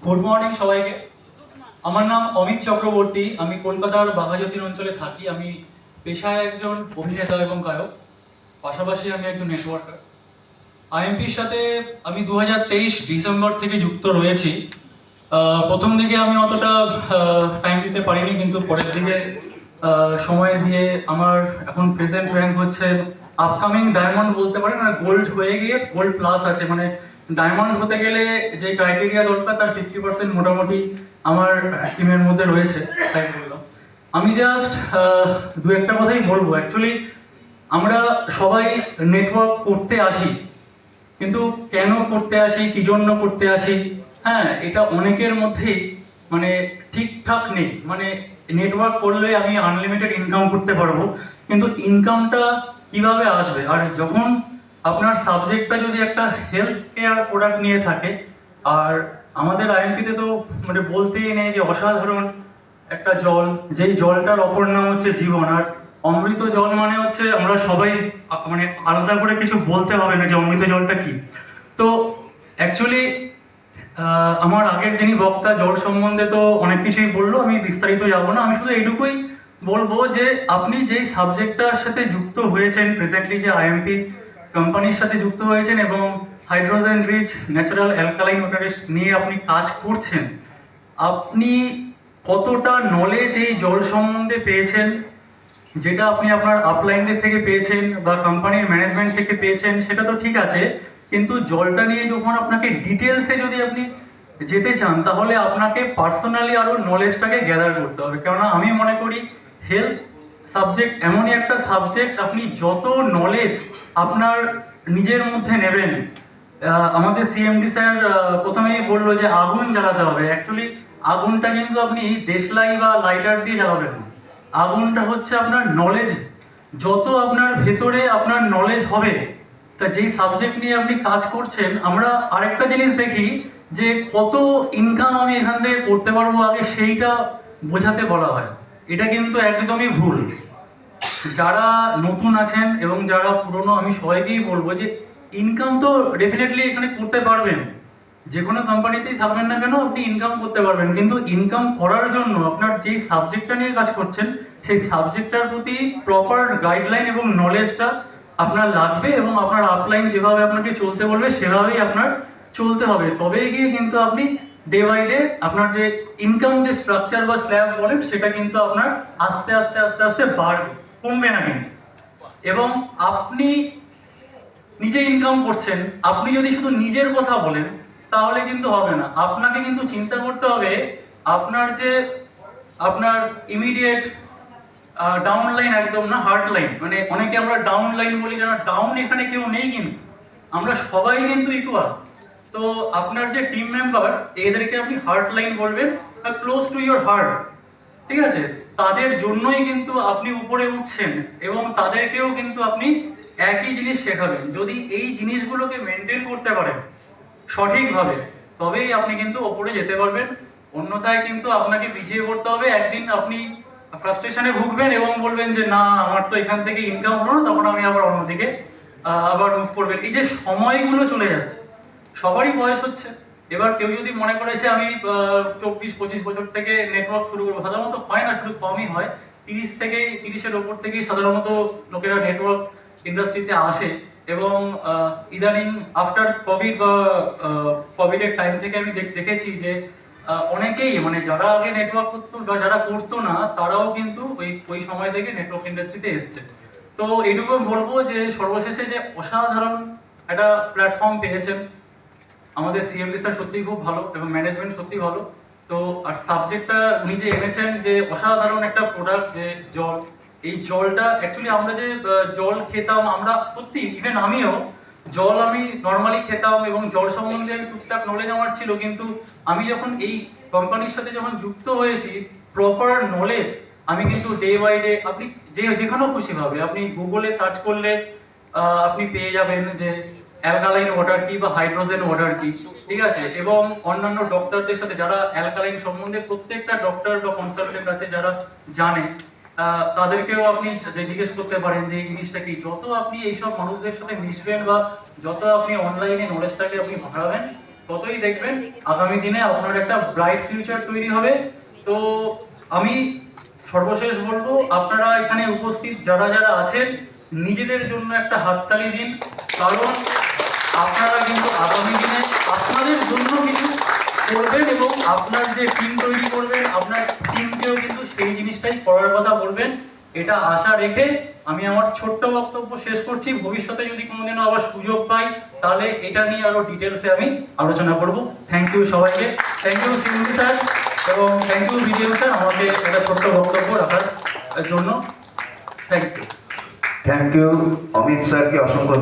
Good morning সবাইকে। আমার নাম অমিত চক্রবর্তী। আমি কলকাতার বাঘাযতীন অঞ্চলে থাকি। আমি পেশায় একজন অভিনেতা এবং গায়ক, পাশাপাশি আমি একজন নেটওয়ার্কার। আইএমপির সাথে আমি 2023 ডিসেম্বর থেকে যুক্ত রয়েছি। প্রথম দিকে আমি অতটা টাইম দিতে পারিনি, কিন্তু পরের দিকে সময় দিয়ে আমার এখন প্রেজেন্ট র্যাঙ্ক হচ্ছে আপকামিং ডায়মন্ড বলতে পারেন, মানে গোল্ড হয়ে গিয়ে গোল্ড প্লাস আছে। মানে ডায়মন্ড হতে গেলে যে ক্রাইটেরিয়া দরকার তার 50% মোটামুটি আমার টিমের মধ্যে রয়েছে, তাই বললাম। আমি জাস্ট দু একটা কথাই বলবো। অ্যাকচুয়ালি আমরা সবাই নেটওয়ার্ক করতে আসি, কিন্তু কেন করতে আসি, কি জন্য করতে আসি, হ্যাঁ, এটা অনেকের মধ্যেই মানে ঠিকঠাক নেই। মানে নেটওয়ার্ক করলে আমি আনলিমিটেড ইনকাম করতে পারবো, কিন্তু ইনকামটা কিভাবে আসবে? আর যখন আপনার সাবজেক্টটা যদি একটা হেলথ কেয়ার প্রোডাক্ট নিয়ে থাকে, আর আমাদের আইএমপিতে তো মানে বলতেই নেই যে অসাধারণ একটা জল, যেই জলটার অপর নাম হচ্ছে জীবন। আর অমৃত জল মানে হচ্ছে আমরা সবাই মানে আলাদা করে কিছু বলতে হবে না যে অমৃত জলটা কি। তো অ্যাকচুয়ালি আমার আগের যিনি বক্তা জল সম্বন্ধে তো অনেক কিছুই বললো, আমি বিস্তারিত যাব না। আমি শুধু এইটুকুই বলবো যে আপনি যেই সাবজেক্টটার সাথে যুক্ত হয়েছেন প্রেজেন্টলি, যে আইএমপি কোম্পানির সাথে যুক্ত হয়েছেন এবং hydrogen rich natural alkaline water নিয়ে আপনি কাজ করছেন, আপনি কতটা নলেজ এই জল সম্বন্ধে পেয়েছেন, যেটা আপনি আপনার আপলাইনের থেকে পেয়েছেন বা কোম্পানির ম্যানেজমেন্ট থেকে পেয়েছেন, সেটা তো ঠিক আছে। কিন্তু জলটা নিয়ে যখন আপনাকে ডিটেলসে যদি আপনি যেতে চান, তাহলে আপনাকে পার্সোনালি আরো নলেজটাকে গ্যাদার করতে হবে। কেননা আমি মনে করি হেলথ সাবজেক্ট এমনই একটা সাবজেক্ট, আপনি যত নলেজ আপনার নিজের মধ্যে নেবেন। আমাদের সিএমডি স্যার প্রথমেই বললো যে আগুন জ্বালাতে হবে। অ্যাকচুয়ালি আগুনটা কিন্তু আপনি দেশলাই বা লাইটার দিয়ে জ্বালাবেন না। আগুনটা হচ্ছে আপনার নলেজ। যত আপনার ভেতরে আপনার নলেজ হবে, তা যেই সাবজেক্ট নিয়ে আপনি কাজ করছেন, আমরা আরেকটা জিনিস দেখি যে কত ইনকাম আমি এখান থেকে করতে পারবো, আগে সেইটা বোঝাতে বলা হয়। এটা কিন্তু একদমই ভুল। যারা নতুন আছেন এবং যারা পুরনো, আমি সবাইকেই বলবো যে ইনকাম তো ডেফিনেটলি এখানে করতে পারবেন। যে কোনো কোম্পানিতেই থাকবেন না কেন, আপনি ইনকাম করতে পারবেন, কিন্তু ইনকাম করার জন্য আপনার যেই সাবজেক্টটা নিয়ে কাজ করছেন, সেই সাবজেক্টটার প্রতি প্রপার গাইডলাইন এবং নলেজটা আপনার লাগবে, এবং আপনার আপলাইন যেভাবে আপনাকে চলতে বলবে সেভাবেই আপনার চলতে হবে। তবেই গিয়ে কিন্তু আপনি ডে বাই ডে আপনার যে ইনকাম যে স্ট্রাকচার বা স্ল্যাব বলেন, সেটা কিন্তু আপনার আস্তে আস্তে আস্তে আস্তে বাড়বে, কমবে না কিন্তু। এবং আপনি নিজে ইনকাম করছেন, আপনি যদি শুধু নিজের কথা বলেন তাহলে কিন্তু হবে না। আপনাকে কিন্তু চিন্তা করতে হবে আপনার যে আপনার ইমিডিয়েট ডাউন লাইন, একদম না হার্ট লাইন, মানে অনেকে আমরা ডাউন লাইন বলি, কেন ডাউন এখানে কেউ নেই, কিন্তু আমরা সবাই কিন্তু ইকুয়াল। তো আপনার যে টিম মেম্বার, এদেরকে আপনি হার্ট লাইন বলবেন, ক্লোজ টু ইয়োর হার্ট, ঠিক আছে? তাদের জন্যই কিন্তু আপনি উপরে উঠছেন, এবং তাদেরকেও কিন্তু আপনি একই জিনিস শেখাবেন। যদি এই জিনিসগুলোকে মেনটেন করতে পারেন সঠিকভাবে, তবেই আপনি কিন্তু ওপরে যেতে পারবেন। অন্যথায় কিন্তু আপনাকে পিছিয়ে পড়তে হবে। একদিন আপনি ফ্রাস্ট্রেশনে ভুগবেন এবং বলবেন যে না, আমার তো এখান থেকে ইনকাম হলো না, তখন আমি আবার অন্যদিকে আবার মুভ করবেন। এই যে সময়গুলো চলে যাচ্ছে, সবারই বয়স হচ্ছে। এবার কেউ যদি মনে করেছে আমি 24-25 বছর থেকে নেটওয়ার্ক শুরু করবো, সাধারণত হয় না, শুধু কমই হয়। 30-30-এর ওপর থেকেই সাধারণত লোকেরা নেটওয়ার্ক ইন্ডাস্ট্রিতে আসে। এবং ইদানিং আফটার কোভিড বা কোভিডের টাইম থেকে আমি দেখেছি যে অনেকেই, মানে যারা আগে নেটওয়ার্ক করতো বা যারা করতো না, তারাও কিন্তু ওই সময় থেকে নেটওয়ার্ক ইন্ডাস্ট্রিতে এসছে। তো এইটুকু বলবো যে সর্বশেষে যে অসাধারণ একটা প্ল্যাটফর্ম পেয়েছেন আমাদের সিএমডি স্যার, সত্যিই খুব ভালো, এবং ম্যানেজমেন্ট সত্যি ভালো। তো আর সাবজেক্টটা নিজে এনেছেন যে অসাধারণ একটা প্রোডাক্ট, যে জল। এই জলটা অ্যাকচুয়ালি আমরা যে জল খেতাম, আমরা সত্যি, ইভেন আমিও জল আমি নর্মালি খেতাম এবং জল সম্বন্ধে আমি টুকটাক নলেজ আমার ছিল, কিন্তু আমি যখন এই কোম্পানির সাথে যখন যুক্ত হয়েছি, প্রপার নলেজ আমি কিন্তু ডে বাই ডে, আপনি যেখানেও খুশি ভাবে আপনি গুগলে সার্চ করলে আপনি পেয়ে যাবেন যে অ্যালকালাইন ওয়াটার কি বা হাইড্রোজেন ওয়াটার কি, ঠিক আছে? এবং অন্যান্য ডক্টরদের সাথে, যারা অ্যালকালাইন সম্বন্ধে, প্রত্যেকটা ডক্টর বা কনসালটেন্ট আছে যারা জানে, তাদেরকেও আপনি জিজ্ঞেস করতে পারেন যে এই জিনিসটা কি। যত আপনি এইসব মানুষদের সাথে মিশবেন বা যত আপনি অনলাইনে নলেজটাকে আপনি বাড়াবেন, ততই দেখবেন আগামী দিনে আপনার একটা ব্রাইট ফিউচার তৈরি হবে। তো আমি সর্বশেষ বলবো, আপনারা এখানে উপস্থিত যারা যারা আছেন নিজেদের জন্য একটা হাততালি দিন, কারণ আপনারা কিন্তু আগামী দিনে আপনাদের জন্য কিছু করবেন এবং আপনার যে টিম তৈরি করবেন আপনার টিমকেও কিন্তু সেই জিনিসটাই করার কথা বলবেন। এটা আশা রেখে আমি আমার ছোট্ট বক্তব্য শেষ করছি। ভবিষ্যতে যদি কোনোদিনও আবার সুযোগ পাই তাহলে এটা নিয়ে আরো ডিটেলসে আমি আলোচনা করব। থ্যাংক ইউ সবাইকে। থ্যাংক ইউ সিন্ধু স্যার এবং থ্যাংক ইউ বিজয় স্যার আমাকে একটা ছোট্ট বক্তব্য রাখার জন্য। Thank you. Thank you Amit স্যারকে অসংখ্য